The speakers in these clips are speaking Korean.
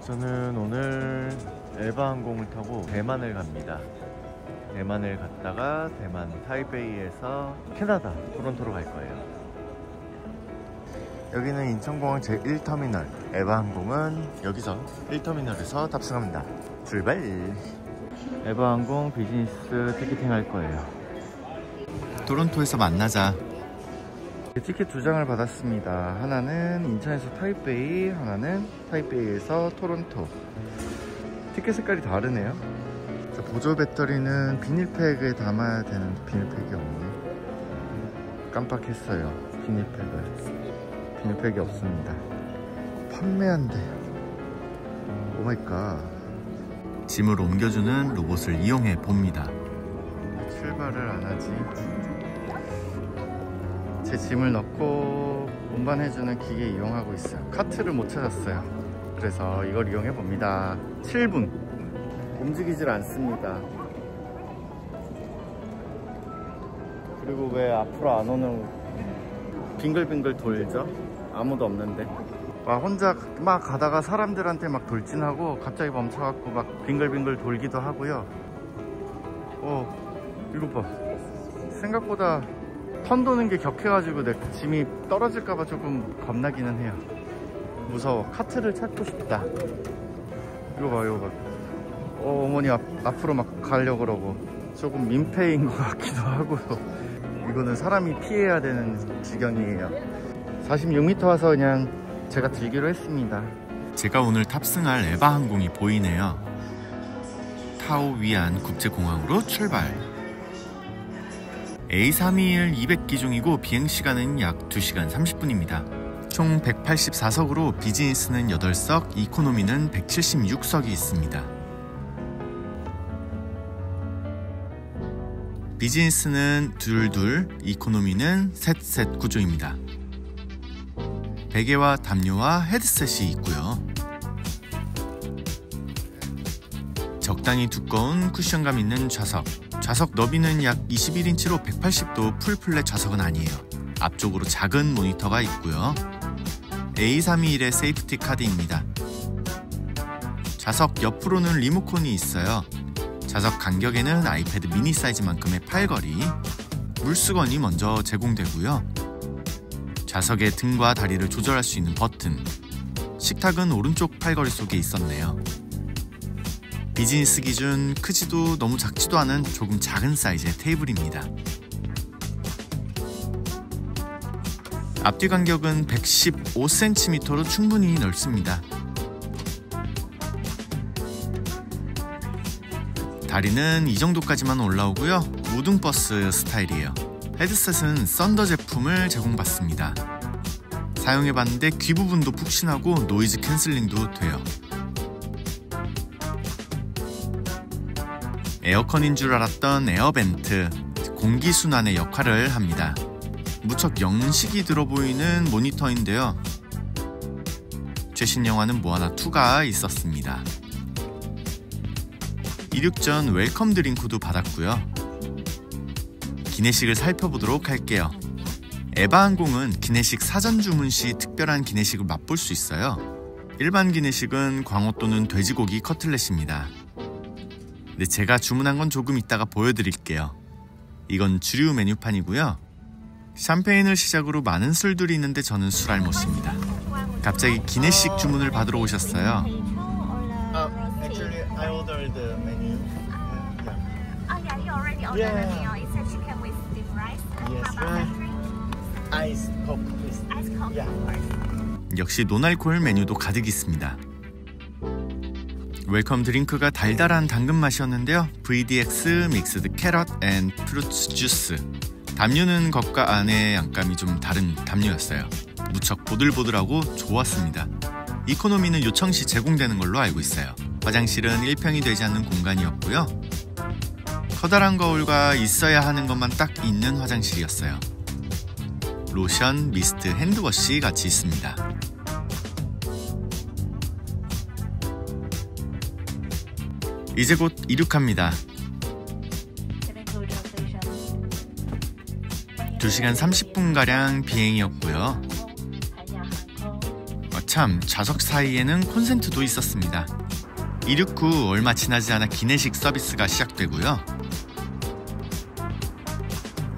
저는 오늘 에바항공을 타고 대만을 갑니다. 대만을 갔다가 대만 타이베이에서 캐나다 토론토로 갈 거예요. 여기는 인천공항 제1터미널. 에바항공은 여기서 1터미널에서 탑승합니다. 출발! 에바항공 비즈니스 티켓팅 할 거예요. 토론토에서 만나자. 티켓 2장을 받았습니다. 하나는 인천에서 타이베이, 하나는 타이베이에서 토론토. 티켓 색깔이 다르네요. 보조 배터리는 비닐팩에 담아야 되는 비닐팩이 없네. 깜빡했어요. 비닐팩이 없습니다. 판매한대. 오마이갓. 짐을 옮겨주는 로봇을 이용해 봅니다. 출발을 안 하지. 제 짐을 넣고 운반해주는 기계 이용하고 있어요. 카트를 못 찾았어요. 그래서 이걸 이용해 봅니다. 7분. 움직이질 않습니다. 그리고 왜 앞으로 안 오는, 빙글빙글 돌죠? 아무도 없는데. 막 혼자 막 가다가 사람들한테 막 돌진하고 갑자기 멈춰갖고 막 빙글빙글 돌기도 하고요. 이거 봐. 생각보다 턴 도는 게 격해가지고 내 짐이 떨어질까봐 조금 겁나기는 해요. 무서워. 카트를 찾고 싶다. 이거 봐. 어머니 앞으로 막 가려고 그러고. 조금 민폐인 것 같기도 하고요. 이거는 사람이 피해야 되는 지경이에요. 46m 와서 그냥 제가 들기로 했습니다. 제가 오늘 탑승할 에바항공이 보이네요. 타오 위안 국제공항으로 출발. A321 200기종이고 비행시간은 약 2시간 30분입니다. 총 184석으로 비즈니스는 8석, 이코노미는 176석이 있습니다. 비즈니스는 둘, 이코노미는 셋 구조입니다. 베개와 담요와 헤드셋이 있고요. 적당히 두꺼운 쿠션감 있는 좌석. 좌석 너비는 약 21인치로 180도 풀플랫 좌석은 아니에요. 앞쪽으로 작은 모니터가 있고요. A321의 세이프티 카드입니다. 좌석 옆으로는 리모컨이 있어요. 좌석 간격에는 아이패드 미니 사이즈만큼의 팔걸이, 물수건이 먼저 제공되고요. 좌석의 등과 다리를 조절할 수 있는 버튼, 식탁은 오른쪽 팔걸이 속에 있었네요. 비즈니스 기준 크지도 너무 작지도 않은 조금 작은 사이즈의 테이블입니다. 앞뒤 간격은 115cm로 충분히 넓습니다. 다리는 이 정도까지만 올라오고요. 우등버스 스타일이에요. 헤드셋은 썬더 제품을 제공받습니다. 사용해봤는데 귀 부분도 푹신하고 노이즈 캔슬링도 돼요. 에어컨인 줄 알았던 에어벤트, 공기순환의 역할을 합니다. 무척 영식이 들어 보이는 모니터인데요. 최신 영화는 모아나 2가 있었습니다. 이륙 전 웰컴 드링크도 받았고요. 기내식을 살펴보도록 할게요. 에바항공은 기내식 사전 주문 시 특별한 기내식을 맛볼 수 있어요. 일반 기내식은 광어 또는 돼지고기 커틀렛입니다. 근데 제가 주문한 건 조금 이따가 보여드릴게요. 이건 주류 메뉴판이고요. 샴페인을 시작으로 많은 술들이 있는데 저는 술 알못입니다. 갑자기 기내식 주문을 받으러 오셨어요. Actually, I ordered the menu. Oh yeah, you already ordered the meal. It's a chicken with steamed rice. Yes, How about that drink? Ice Coke, please. Ice Coke, Yeah. of course. 역시 노알코올 메뉴도 가득 있습니다. 웰컴 드링크가 달달한 당근 맛이었는데요. VDX 믹스드 캐럿 앤 프루츠 주스. 담요는 겉과 안의 양감이 좀 다른 담요였어요. 무척 보들보들하고 좋았습니다. 이코노미는 요청 시 제공되는 걸로 알고 있어요. 화장실은 1평이 되지 않는 공간이었고요. 커다란 거울과 있어야 하는 것만 딱 있는 화장실이었어요. 로션, 미스트, 핸드워시 같이 있습니다. 이제 곧 이륙합니다. 2시간 30분가량 비행이었고요. 참 좌석 사이에는 콘센트도 있었습니다. 이륙 후 얼마 지나지 않아 기내식 서비스가 시작되고요.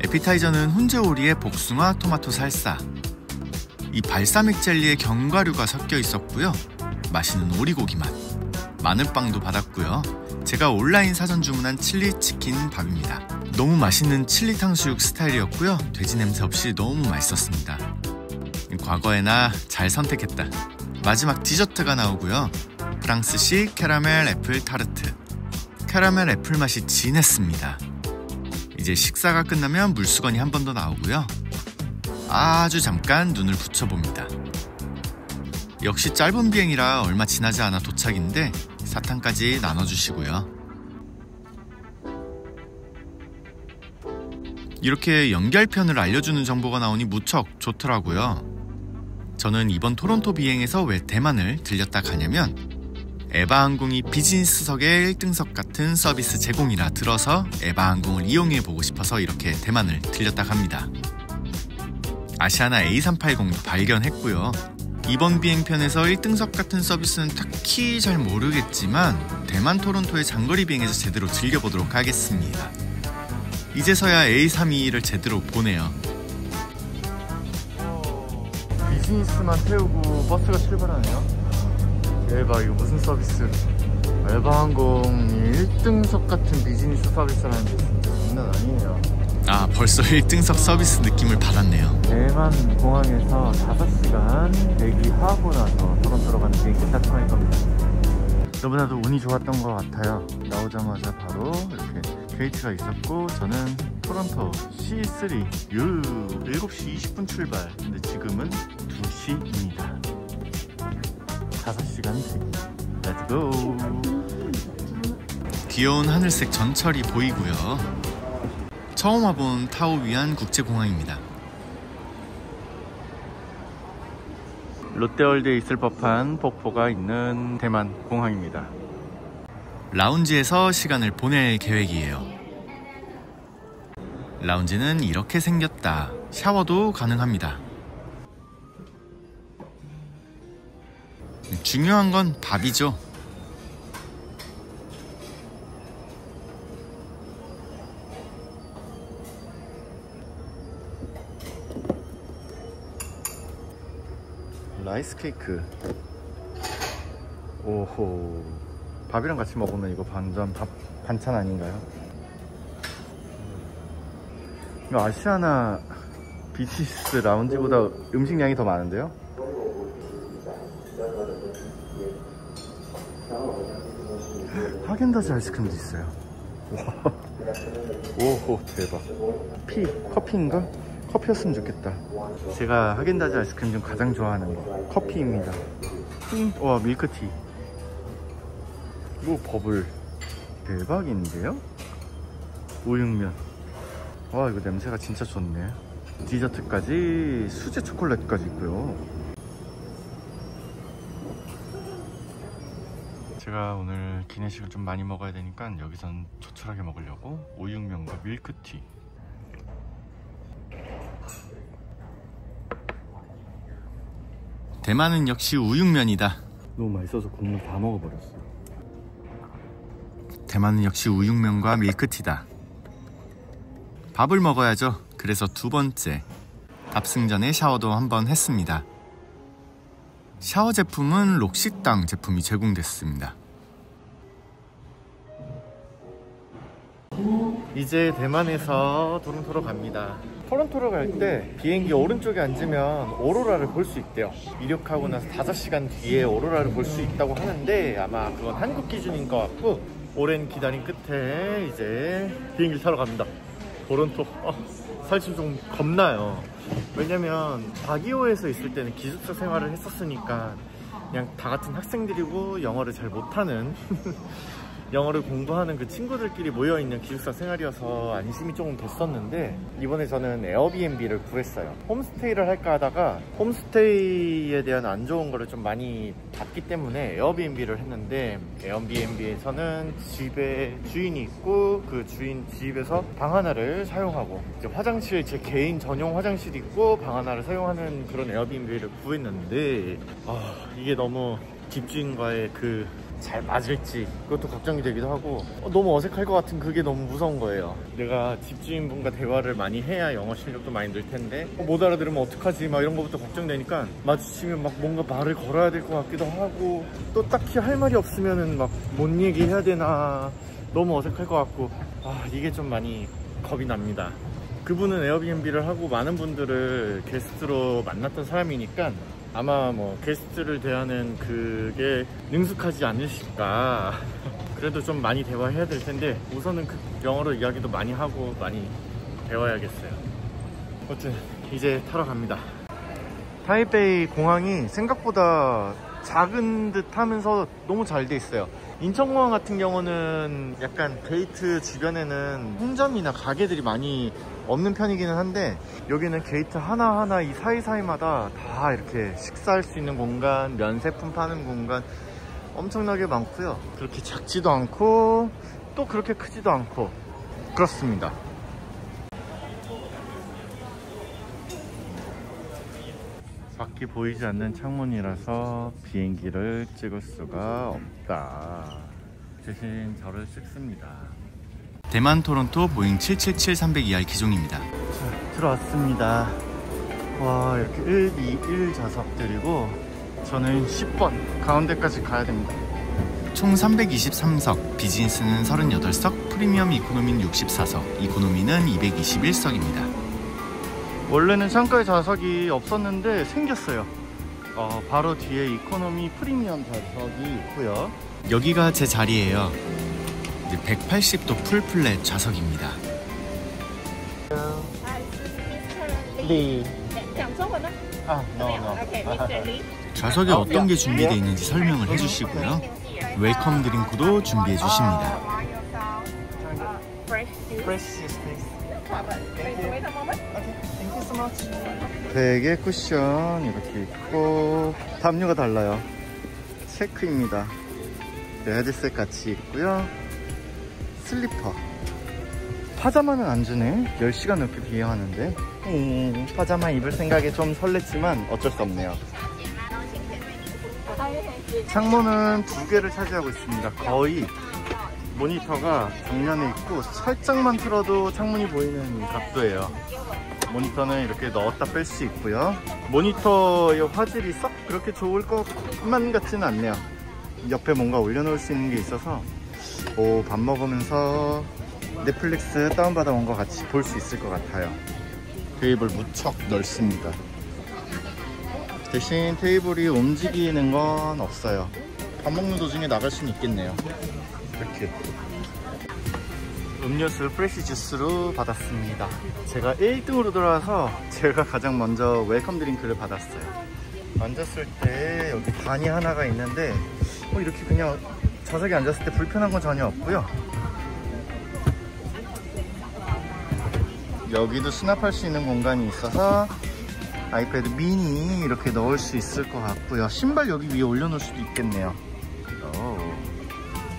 에피타이저는 훈제오리에 복숭아, 토마토 살사, 이 발사믹 젤리에 견과류가 섞여 있었고요. 맛있는 오리고기 맛, 마늘빵도 받았고요. 제가 온라인 사전 주문한 칠리 치킨 밥입니다. 너무 맛있는 칠리 탕수육 스타일이었고요. 돼지 냄새 없이 너무 맛있었습니다. 과거에나 잘 선택했다. 마지막 디저트가 나오고요. 프랑스식 캐러멜 애플 타르트. 캐러멜 애플 맛이 진했습니다. 이제 식사가 끝나면 물수건이 한 번 더 나오고요. 아주 잠깐 눈을 붙여봅니다. 역시 짧은 비행이라 얼마 지나지 않아 도착인데 사탕까지 나눠주시고요. 이렇게 연결편을 알려주는 정보가 나오니 무척 좋더라고요. 저는 이번 토론토 비행에서 왜 대만을 들렸다 가냐면 에바항공이 비즈니스석의 1등석 같은 서비스 제공이라 들어서 에바항공을 이용해보고 싶어서 이렇게 대만을 들렸다 갑니다. 아시아나 A380도 발견했고요. 이번 비행편에서 1등석 같은 서비스는 딱히 잘 모르겠지만 대만 토론토의 장거리 비행에서 제대로 즐겨보도록 하겠습니다. 이제서야 A321을 제대로 보네요. 비즈니스만 태우고 버스가 출발하네요. 대박, 이거 무슨 서비스? 에바항공이 1등석 같은 비즈니스 서비스라는 게 진짜 장난 아니에요. 아, 벌써 1등석 서비스 느낌을 받았네요. 대만 공항에서 5시간 대기하고 나서 토론토로 가는 비행기 탑승할 겁니다. 너무나도 운이 좋았던 것 같아요. 나오자마자 바로 이렇게 게이트가 있었고 저는 토론토 C3 7시 20분 출발. 근데 지금은 2시입니다. 5시간 대기. 렛츠고. 귀여운 하늘색 전철이 보이고요. 처음 와본 타오위안 국제공항입니다. 롯데월드에 있을 법한 폭포가 있는 대만 공항입니다. 라운지에서 시간을 보낼 계획이에요. 라운지는 이렇게 생겼다. 샤워도 가능합니다. 중요한 건 밥이죠. 라이스 케이크. 오호. 밥이랑 같이 먹으면 이거 완전 반찬 아닌가요? 이거 아시아나 비즈니스 라운지보다 음식량이 더 많은데요? 하겐다즈 아이스크림도 있어요. 와. 오호, 대박. 커피인가? 커피였으면 좋겠다. 제가 하겐다즈 아이스크림 중 가장 좋아하는 거 커피입니다. 와, 밀크티. 오, 버블. 대박인데요? 우육면. 와, 이거 냄새가 진짜 좋네. 디저트까지 수제 초콜릿까지 있고요. 제가 오늘 기내식을 좀 많이 먹어야 되니까 여기선 조촐하게 먹으려고 우육면과 밀크티. 대만은 역시 우육면이다. 너무 맛있어서 국물 다 먹어버렸어. 대만은 역시 우육면과 밀크티다. 밥을 먹어야죠. 그래서 두 번째, 탑승 전에 샤워도 한번 했습니다. 샤워 제품은 록시땅 제품이 제공됐습니다. 이제 대만에서 토론토로 갑니다. 토론토로 갈 때 비행기 오른쪽에 앉으면 오로라를 볼 수 있대요. 이륙하고 나서 5시간 뒤에 오로라를 볼 수 있다고 하는데 아마 그건 한국 기준인 것 같고, 오랜 기다림 끝에 이제 비행기를 타러 갑니다. 토론토. 사실 좀 겁나요. 왜냐면 바기오에서 있을 때는 기숙사 생활을 했었으니까 그냥 다 같은 학생들이고 영어를 잘 못하는 영어를 공부하는 그 친구들끼리 모여있는 기숙사 생활이어서 안심이 조금 됐었는데, 이번에 저는 에어비앤비를 구했어요. 홈스테이를 할까 하다가 홈스테이에 대한 안 좋은 거를 좀 많이 닫기 때문에 에어비앤비를 했는데, 에어비앤비에서는 집에 주인이 있고 그 주인 집에서 방 하나를 사용하고, 이제 화장실, 제 개인 전용 화장실이 있고 방 하나를 사용하는 그런 에어비앤비를 구했는데, 이게 너무 집주인과의 잘 맞을지 그것도 걱정이 되기도 하고, 너무 어색할 것 같은 그게 너무 무서운 거예요. 내가 집주인분과 대화를 많이 해야 영어 실력도 많이 늘 텐데, 못 알아들으면 어떡하지 막 이런 거부터 걱정되니까, 마주치면 막 뭔가 말을 걸어야 될 것 같기도 하고, 또 딱히 할 말이 없으면은 막 뭔 얘기해야 되나 너무 어색할 것 같고, 이게 좀 많이 겁이 납니다. 그분은 에어비앤비를 하고 많은 분들을 게스트로 만났던 사람이니까 아마 뭐 게스트를 대하는 그게 능숙하지 않으실까. 그래도 좀 많이 대화해야 될 텐데, 우선은 영어로 이야기도 많이 하고 많이 배워야겠어요. 아무튼 이제 타러 갑니다. 타이베이 공항이 생각보다 작은 듯 하면서 너무 잘 돼 있어요. 인천공항 같은 경우는 약간 게이트 주변에는 편의점이나 가게들이 많이 없는 편이기는 한데, 여기는 게이트 하나하나 이 사이사이마다 다 이렇게 식사할 수 있는 공간, 면세품 파는 공간 엄청나게 많고요. 그렇게 작지도 않고 또 그렇게 크지도 않고 그렇습니다. 밖이 보이지 않는 창문이라서 비행기를 찍을 수가 없다. 대신 저를 찍습니다. 대만 토론토 보잉 777-302R 기종입니다. 자, 들어왔습니다. 와, 이렇게 1, 2, 1 좌석들이고, 저는 10번 가운데까지 가야 됩니다. 총 323석, 비즈니스는 38석, 프리미엄 이코노미는 64석, 이코노미는 221석입니다. 원래는 창가에 좌석이 없었는데 생겼어요. 바로 뒤에 이코노미 프리미엄 좌석이 있고요. 여기가 제 자리예요. 180도 풀 플랫 좌석입니다. 네. 좌석에 어떤 게 준비되어 있는지 설명을 해주시고요. 웰컴 드링크도 준비해 주십니다. 베개 쿠션 이렇게 있고, 담요가 달라요. 체크입니다. 헤드셋 같이 있고요. 슬리퍼. 파자마는 안 주네. 10시간 넘게 비행하는데. 파자마 입을 생각에 좀 설렜지만 어쩔 수 없네요. 창문은 2개를 차지하고 있습니다. 거의 모니터가 정면에 있고, 살짝만 틀어도 창문이 보이는 각도예요. 모니터는 이렇게 넣었다 뺄 수 있고요. 모니터의 화질이 썩 그렇게 좋을 것만 같지는 않네요. 옆에 뭔가 올려놓을 수 있는 게 있어서 밥 먹으면서 넷플릭스 다운받아 온 것 같이 볼 수 있을 것 같아요. 테이블 무척 넓습니다. 대신 테이블이 움직이는 건 없어요. 밥 먹는 도중에 나갈 수는 있겠네요. 이렇게 음료수 프레시 주스로 받았습니다. 제가 1등으로 들어와서 제가 가장 먼저 웰컴 드링크를 받았어요. 앉았을 때 여기 반이 하나가 있는데, 이렇게 그냥 좌석에 앉았을 때 불편한 건 전혀 없고요. 여기도 수납할 수 있는 공간이 있어서 아이패드 미니 이렇게 넣을 수 있을 것 같고요. 신발 여기 위에 올려놓을 수도 있겠네요.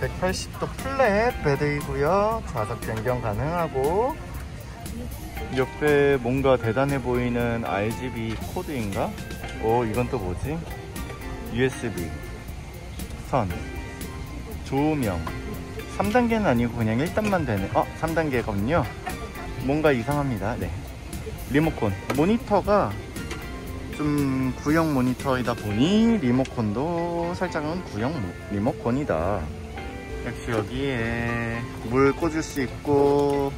180도 플랫 베드이고요. 좌석 변경 가능하고, 옆에 뭔가 대단해 보이는 RGB 코드인가? 이건 또 뭐지? USB 선, 조명. 3단계는 아니고 그냥 1단만 되네. 3단계거든요. 뭔가 이상합니다. 네. 리모컨. 모니터가 좀 구형 모니터이다 보니 리모컨도 살짝은 구형 리모컨이다. 역시 여기에 물 꽂을 수 있고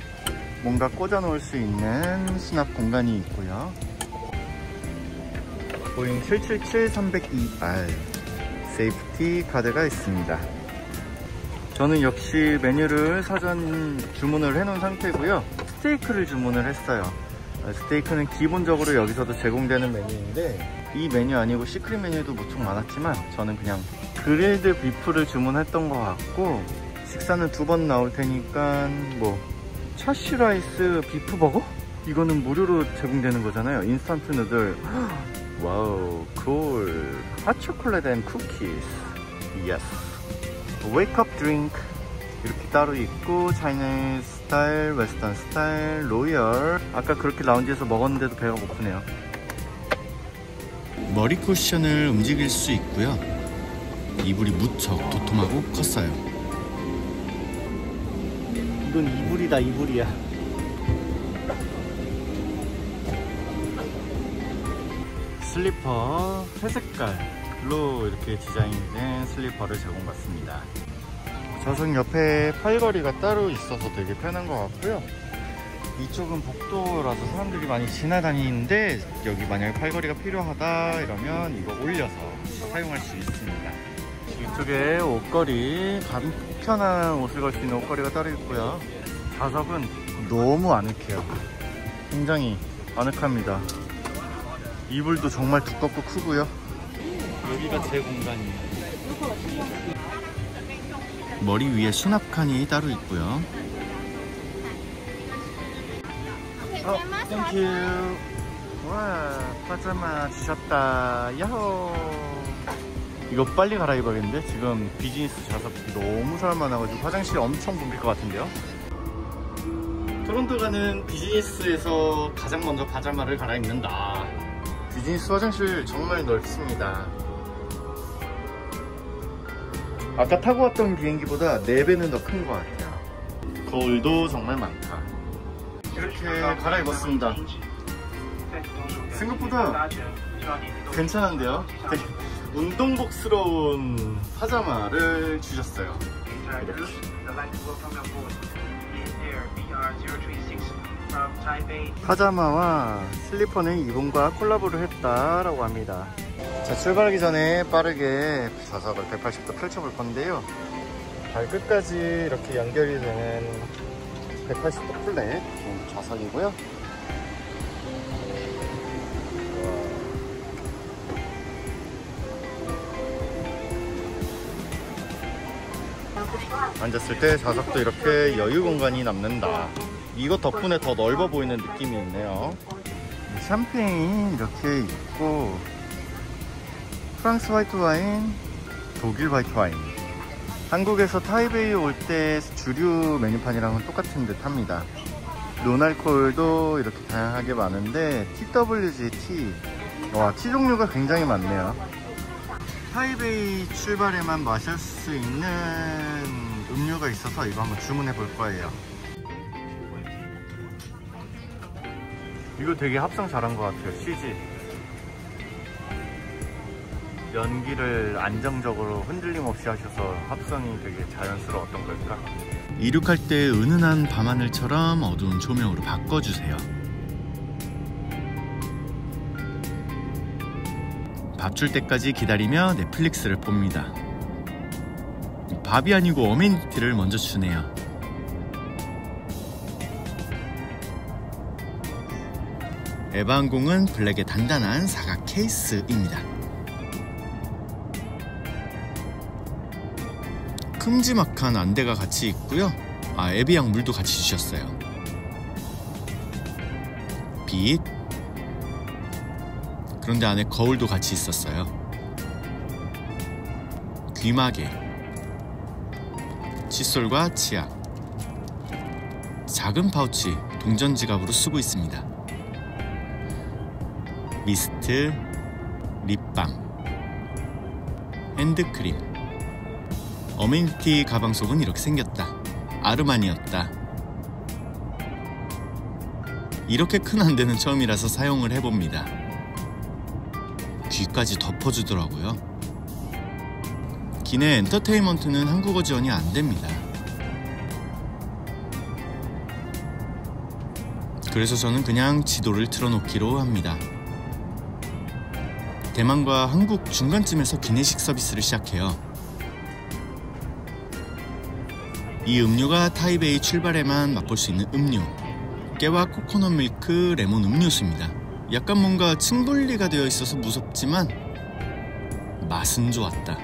뭔가 꽂아 놓을 수 있는 수납 공간이 있고요. 보잉 777-302R 세이프티 카드가 있습니다. 저는 역시 메뉴를 사전 주문을 해놓은 상태고요. 스테이크를 주문을 했어요. 스테이크는 기본적으로 여기서도 제공되는 메뉴인데, 이 메뉴 아니고 시크릿 메뉴도 무척 많았지만 저는 그냥 그릴드 비프를 주문했던 것 같고, 식사는 2번 나올 테니까 뭐 차슈라이스 비프버거? 이거는 무료로 제공되는 거잖아요. 인스턴트 누들. 와우, 쿨. 핫 초콜릿 앤 쿠키스. 예스. 웨이크업 드링크 이렇게 따로 있고, 차이니즈 스타일, 웨스턴 스타일, 로열. 아까 그렇게 라운지에서 먹었는데도 배가 고프네요. 머리 쿠션을 움직일 수 있고요. 이불이 무척 도톰하고 컸어요. 이건 이불이다, 이불이야. 슬리퍼 회색깔로 이렇게 디자인된 슬리퍼를 제공받습니다. 좌석 옆에 팔걸이가 따로 있어서 되게 편한 것 같고요. 이쪽은 복도라서 사람들이 많이 지나다니는데, 여기 만약에 팔걸이가 필요하다 이러면 이거 올려서 사용할 수 있습니다. 이쪽에 옷걸이, 간편한 옷을 걸 수 있는 옷걸이가 따로 있고요. 좌석은 너무 아늑해요. 굉장히 아늑합니다. 이불도 정말 두껍고 크고요. 여기가 제 공간이에요. 머리 위에 수납칸이 따로 있고요. 땡큐. 와, 파자마 주셨다. 야호. 이거 빨리 갈아입어야겠는데? 지금 비즈니스 좌석이 너무 사람 많아가지고 화장실이 엄청 붐빌 것 같은데요? 토론토 가는 비즈니스에서 가장 먼저 파자마를 갈아입는다. 비즈니스 화장실 정말 넓습니다. 아까 타고 왔던 비행기보다 4배는 더 큰 것 같아요. 거울도 정말 많다. 이렇게 갈아입었습니다. 생각보다 괜찮은데요? 되게 운동복스러운 파자마를 주셨어요. 파자마와 슬리퍼는 이분과 콜라보를 했다라고 합니다. 자, 출발하기 전에 빠르게 좌석을 180도 펼쳐볼 건데요. 발끝까지 이렇게 연결이 되는 180도 플랫 좌석이고요. 앉았을 때 좌석도 이렇게 여유 공간이 남는다. 이것 덕분에 더 넓어 보이는 느낌이 있네요. 샴페인 이렇게 있고, 프랑스 화이트 와인, 독일 화이트 와인. 한국에서 타이베이 올 때 주류 메뉴판이랑은 똑같은 듯 합니다. 논알콜도 이렇게 다양하게 많은데, TWG 티. 와, 티 종류가 굉장히 많네요. 타이베이 출발에만 마실 수 있는 음료가 있어서 이거 한번 주문해 볼 거예요. 이거 되게 합성 잘한 것 같아요. CG 연기를 안정적으로 흔들림 없이 하셔서 합성이 되게 자연스러웠던 걸까? 이륙할 때 은은한 밤하늘처럼 어두운 조명으로 바꿔주세요. 밥 줄 때까지 기다리며 넷플릭스를 봅니다. 밥이 아니고 어메니티를 먼저 주네요. 에바항공은 블랙의 단단한 사각 케이스입니다. 큼지막한 안대가 같이 있고요. 에비앙 물도 같이 주셨어요. 빛. 그런데 안에 거울도 같이 있었어요. 귀마개, 칫솔과 치약, 작은 파우치 동전 지갑으로 쓰고 있습니다. 미스트, 립밤, 핸드크림. 어메니티 가방 속은 이렇게 생겼다. 아르마니였다. 이렇게 큰 안대는 처음이라서 사용을 해봅니다. 귀까지 덮어주더라고요. 기내 엔터테인먼트는 한국어 지원이 안됩니다. 그래서 저는 그냥 지도를 틀어놓기로 합니다. 대만과 한국 중간쯤에서 기내식 서비스를 시작해요. 이 음료가 타이베이 출발에만 맛볼 수 있는 음료, 깨와 코코넛 밀크 레몬 음료수입니다. 약간 뭔가 층분리가 되어 있어서 무섭지만 맛은 좋았다.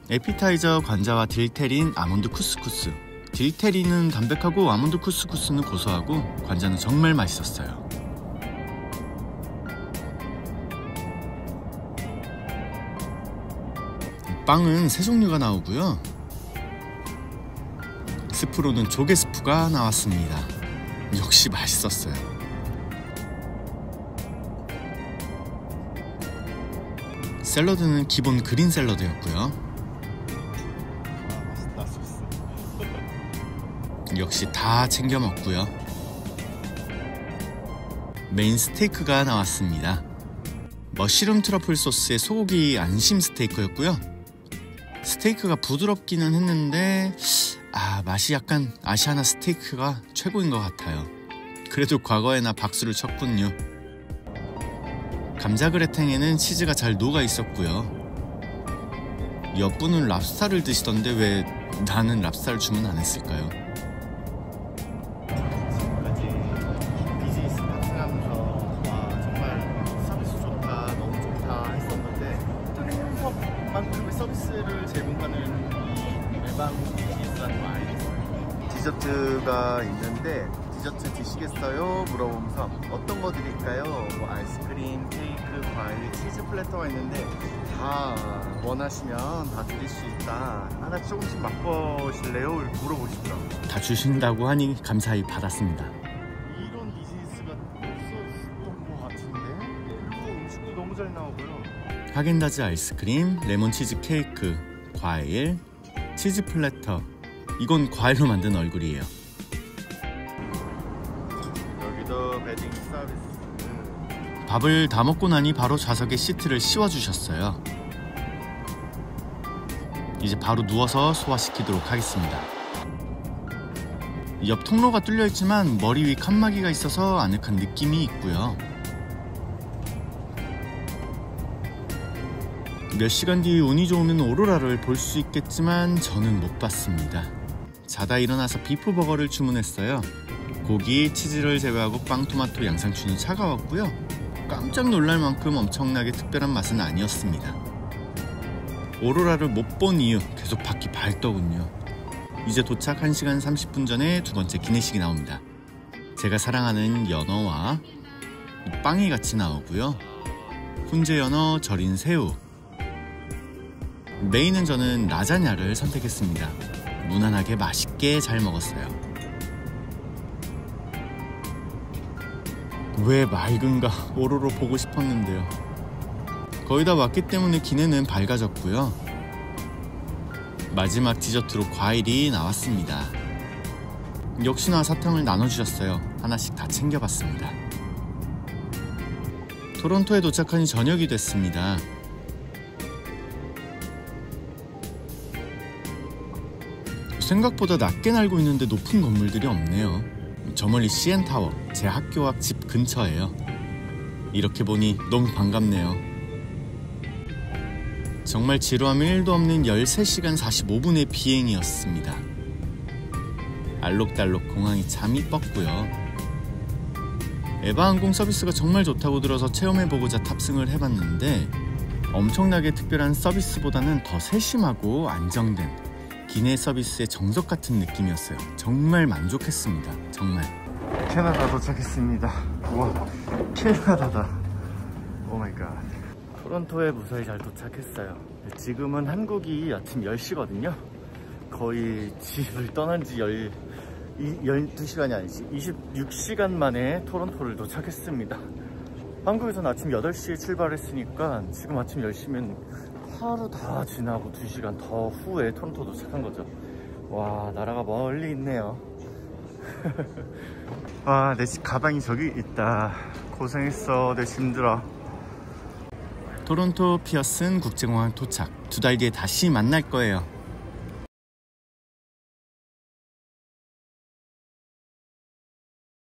에피타이저 관자와 딜테린 아몬드 쿠스쿠스. 딜테린은 담백하고 아몬드 쿠스쿠스는 고소하고 관자는 정말 맛있었어요. 빵은 세 종류가 나오고요. 스프로는 조개 스프가 나왔습니다. 역시 맛있었어요. 샐러드는 기본 그린 샐러드였고요. 맛있다 소스. 역시 다 챙겨 먹고요. 메인 스테이크가 나왔습니다. 머쉬룸 트러플 소스의 소고기 안심 스테이크였고요. 스테이크가 부드럽기는 했는데 맛이 약간 아시아나 스테이크가 최고인 것 같아요. 그래도 과거에나 박수를 쳤군요. 감자그레탱에는 치즈가 잘 녹아 있었고요. 옆분은 랍스타를 드시던데 왜 나는 랍스타를 주문 안 했을까요? 지금까지 비즈니스 탑승하면서 와 정말 서비스 좋다 너무 좋다 했었는데 토론토만큼의 서비스를 제공하는 이 외방 비즈니스라는 거 알겠어요. 디저트가 있는데 디저트 드시겠어요? 물어보면서 어떤 거 드릴까요? 뭐 아이스크림, 케이크, 과일, 치즈 플래터가 있는데 다 원하시면 다 드릴 수 있다. 하나 조금씩 맛보실래요? 이렇게 물어보시더라고요. 다 주신다고 하니 감사히 받았습니다. 이런 비즈니스가 없었던 것 같은데? 그리고 음식도 너무 잘 나오고요. 하겐다즈 아이스크림, 레몬치즈 케이크, 과일, 치즈 플래터. 이건 과일로 만든 얼굴이에요. 여기도 베딩 서비스. 밥을 다 먹고 나니 바로 좌석에 시트를 씌워주셨어요. 이제 바로 누워서 소화시키도록 하겠습니다. 옆 통로가 뚫려있지만 머리 위 칸막이가 있어서 아늑한 느낌이 있고요. 몇 시간 뒤 운이 좋으면 오로라를 볼 수 있겠지만 저는 못 봤습니다. 자다 일어나서 비프버거를 주문했어요. 고기, 치즈를 제외하고 빵, 토마토, 양상추는 차가웠고요. 깜짝 놀랄 만큼 엄청나게 특별한 맛은 아니었습니다. 오로라를 못 본 이유 계속 바퀴 밟더군요. 이제 도착 1시간 30분 전에 두 번째 기내식이 나옵니다. 제가 사랑하는 연어와 빵이 같이 나오고요. 훈제 연어, 절인 새우. 메인은 저는 라자냐를 선택했습니다. 무난하게 맛있게 잘 먹었어요. 왜 맑은가 오로로 보고 싶었는데요. 거의 다 왔기 때문에 기내는 밝아졌고요. 마지막 디저트로 과일이 나왔습니다. 역시나 사탕을 나눠주셨어요. 하나씩 다 챙겨봤습니다. 토론토에 도착하니 저녁이 됐습니다. 생각보다 낮게 날고 있는데 높은 건물들이 없네요. 저 멀리 CN타워, 제 학교 앞 집 근처예요. 이렇게 보니 너무 반갑네요. 정말 지루함 1도 없는 13시간 45분의 비행이었습니다. 알록달록 공항이 잠이 뻗고요. 에바항공 서비스가 정말 좋다고 들어서 체험해보고자 탑승을 해봤는데 엄청나게 특별한 서비스보다는 더 세심하고 안정된 기내 서비스의 정석 같은 느낌이었어요. 정말 만족했습니다. 정말. 캐나다 도착했습니다. 우와, 캐나다다. 오마이갓. 토론토에 무사히 잘 도착했어요. 지금은 한국이 아침 10시거든요. 거의 집을 떠난 지 12시간이 아니지 26시간 만에 토론토를 도착했습니다. 한국에서는 아침 8시에 출발했으니까 지금 아침 10시면 하루 다 지나고 2시간 더 후에 토론토 도착한 거죠. 와, 나라가 멀리 있네요. 와, 내 가방이 저기 있다. 고생했어. 내 짐 들어. 토론토 피어슨 국제공항 도착. 2달 뒤에 다시 만날 거예요.